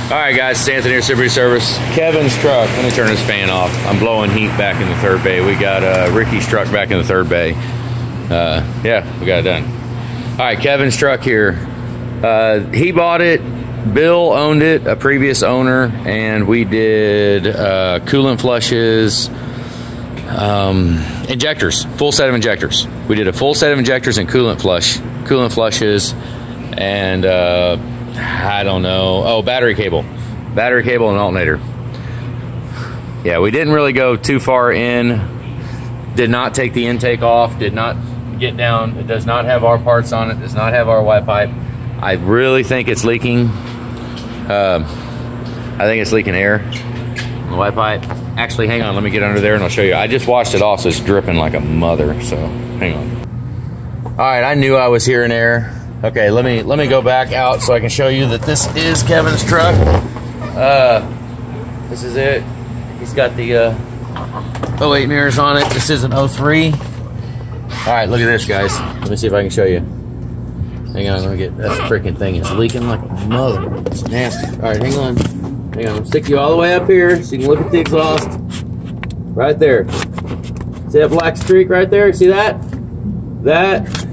All right, guys, it's Anthony here, Liberty Service. Kevin's truck. Let me turn this fan off. I'm blowing heat back in the third bay. We got Ricky's truck back in the third bay. Yeah, we got it done. All right, Kevin's truck here. He bought it. Bill owned it, a previous owner, and we did coolant flushes, injectors, full set of injectors. We did a full set of injectors and coolant flushes, and I don't know. Oh, battery cable and alternator. Yeah, we didn't really go too far in. Did not take the intake off. Did not get down. It does not have our parts on it. Does not have our Y pipe. I really think it's leaking. I think it's leaking air on the Y pipe. Actually, hang on. Let me get under there and I'll show you. I just washed it off, so it's dripping like a mother. So hang on. All right, I knew I was hearing air. Okay, let me go back out so I can show you that this is Kevin's truck. This is it. He's got the 08 mirrors on it. This is an 03. All right, look at this, guys. Let me see if I can show you. Hang on, let me get that freaking thing is leaking like a mother. It's nasty. All right, hang on. Hang on. I'll stick you all the way up here so you can look at the exhaust. Right there. See that black streak right there? See that? That.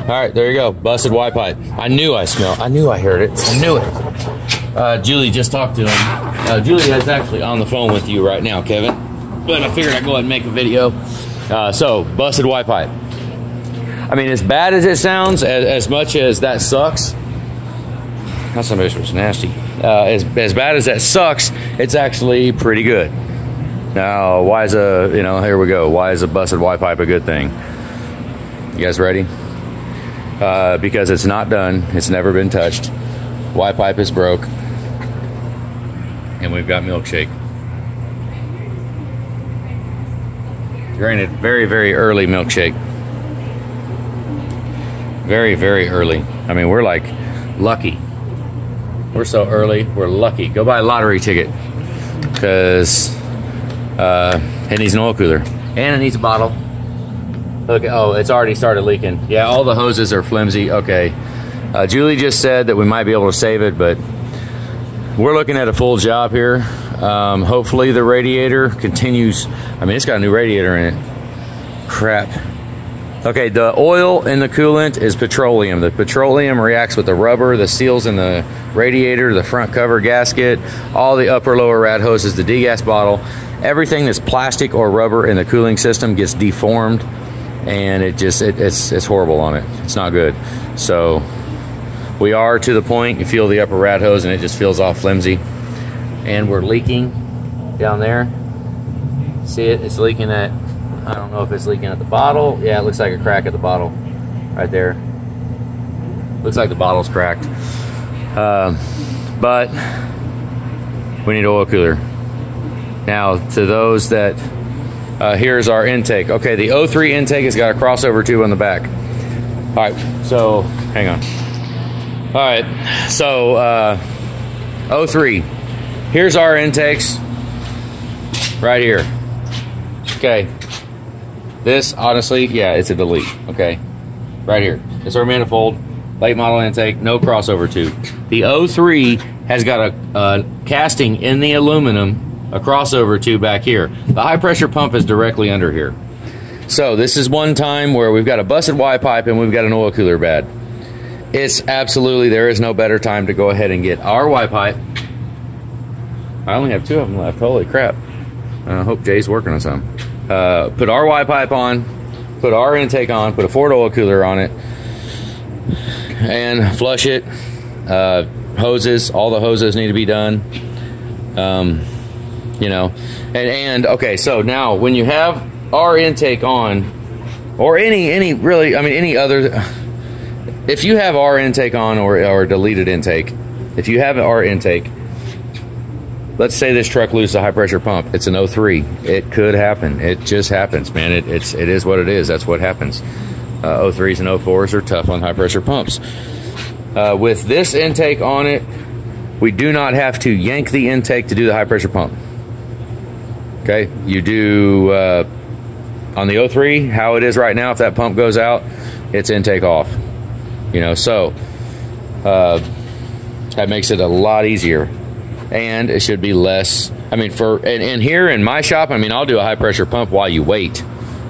All right, there you go. Busted Y pipe. I knew I heard it. I knew it. Julie just talked to him. Julie is actually on the phone with you right now, Kevin. But I figured I'd go ahead and make a video. So, busted Y pipe. I mean, as bad as it sounds, as much as that sucks, not so much was nasty. As bad as that sucks, it's actually pretty good. Now, why is here we go. Why is a busted Y pipe a good thing? You guys ready? Because it's not done. It's never been touched. Y pipe is broke. And we've got milkshake. Granted, very, very early milkshake. Very, very early. I mean, we're like lucky. We're so early, we're lucky. Go buy a lottery ticket. Because it needs an oil cooler. And it needs a bottle. Look, oh, it's already started leaking. Yeah, all the hoses are flimsy. Okay. Julie just said that we might be able to save it, but we're looking at a full job here. Hopefully the radiator continues. I mean, it's got a new radiator in it. Crap. Okay, the oil in the coolant is petroleum. The petroleum reacts with the rubber, the seals in the radiator, the front cover gasket, all the upper lower rad hoses, the degas bottle. Everything that's plastic or rubber in the cooling system gets deformed. And it's horrible on it. It's not good. So we are to the point, you feel the upper rad hose and it just feels all flimsy. And we're leaking down there. See it? It's leaking at, I don't know if it's leaking at the bottle. Yeah, it looks like a crack at the bottle right there. Looks like the bottle's cracked. But we need an oil cooler. Now, to those that, here's our intake. Okay, the 03 intake has got a crossover tube on the back. All right, so hang on. All right, so 03. Here's our intakes right here. Okay, this honestly, yeah, it's a delete. Okay, right here. It's our manifold, late model intake, no crossover tube. The 03 has got a casting in the aluminum. A crossover tube back here. The high pressure pump is directly under here. So this is one time where we've got a busted Y pipe and we've got an oil cooler bad. It's absolutely, there is no better time to go ahead and get our Y pipe. I only have 2 of them left. Holy crap. I hope Jay's working on some. Put our Y pipe on, put our intake on, put a Ford oil cooler on it, and flush it. Hoses, all the hoses need to be done. You know, and okay, so now when you have our intake on, or any really, I mean, any other, if you have our intake on or deleted intake, if you have our intake, let's say this truck loses a high pressure pump, it's an 03. It could happen. It just happens, man. It is what it is. That's what happens. 03s and 04s are tough on high pressure pumps. With this intake on it, we do not have to yank the intake to do the high pressure pump. Okay, you do on the 03, how it is right now, if that pump goes out, it's intake off. You know, so That makes it a lot easier, and it should be less. I mean, and here in my shop, I mean, I'll do a high pressure pump while you wait.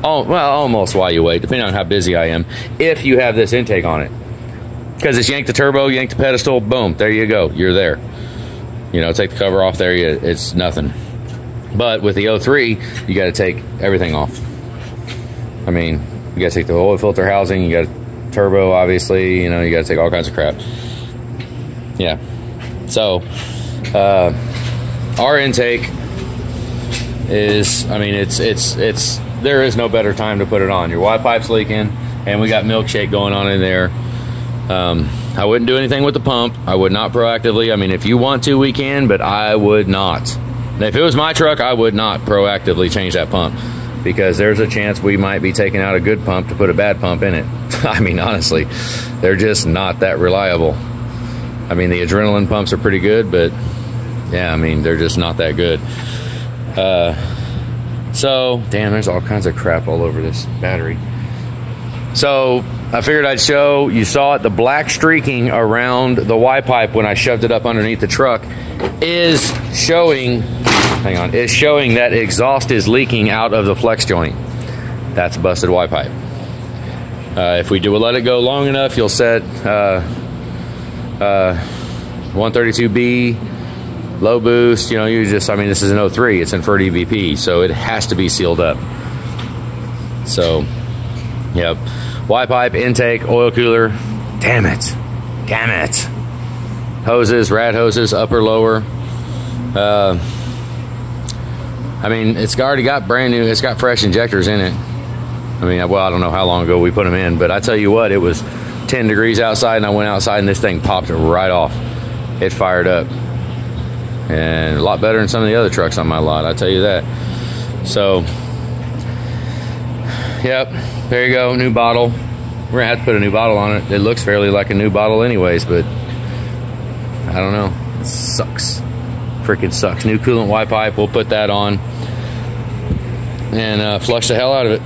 Oh, well, almost while you wait, depending on how busy I am. If you have this intake on it, because it's yank the turbo, yank the pedestal, boom, there you go, you're there. You know, take the cover off there, it's nothing. But with the 03, you got to take everything off. I mean, you got to take the oil filter housing, you got turbo, obviously, you know, you got to take all kinds of crap. Yeah. So, our intake is, I mean, there is no better time to put it on. Your Y pipe's leaking, and we got milkshake going on in there. I wouldn't do anything with the pump. I would not proactively. I mean, if you want to, we can, but I would not. If it was my truck, I would not proactively change that pump, because there's a chance we might be taking out a good pump to put a bad pump in it. I mean, honestly, they're just not that reliable. I mean, the adrenaline pumps are pretty good, but yeah, I mean, they're just not that good. So, damn, there's all kinds of crap all over this battery. So, I figured I'd show, you saw it, the black streaking around the Y pipe when I shoved it up underneath the truck is showing, hang on, is showing that exhaust is leaking out of the flex joint. That's a busted Y pipe. If we let it go long enough, you'll set 132B, low boost, you know, you just, I mean, this is an 03, it's inferred EVP, so it has to be sealed up. So, yep. Y pipe, intake, oil cooler, damn it. Hoses, rad hoses, upper, lower. I mean, it's already got brand new, it's got fresh injectors in it. I mean, well, I don't know how long ago we put them in, but I tell you what, it was 10 degrees outside, and I went outside and this thing popped right off. It fired up. And a lot better than some of the other trucks on my lot, I tell you that. So, yep, there you go, new bottle. We're gonna have to put a new bottle on it. It looks fairly like a new bottle anyways, but I don't know, it sucks. Freaking sucks. New coolant Y pipe, we'll put that on and flush the hell out of it.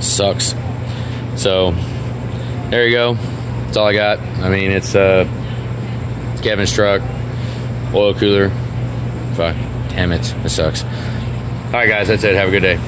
Sucks. So, there you go. That's all I got. I mean, it's Kevin's truck, oil cooler. Fuck, damn it, it sucks. All right, guys, that's it. Have a good day.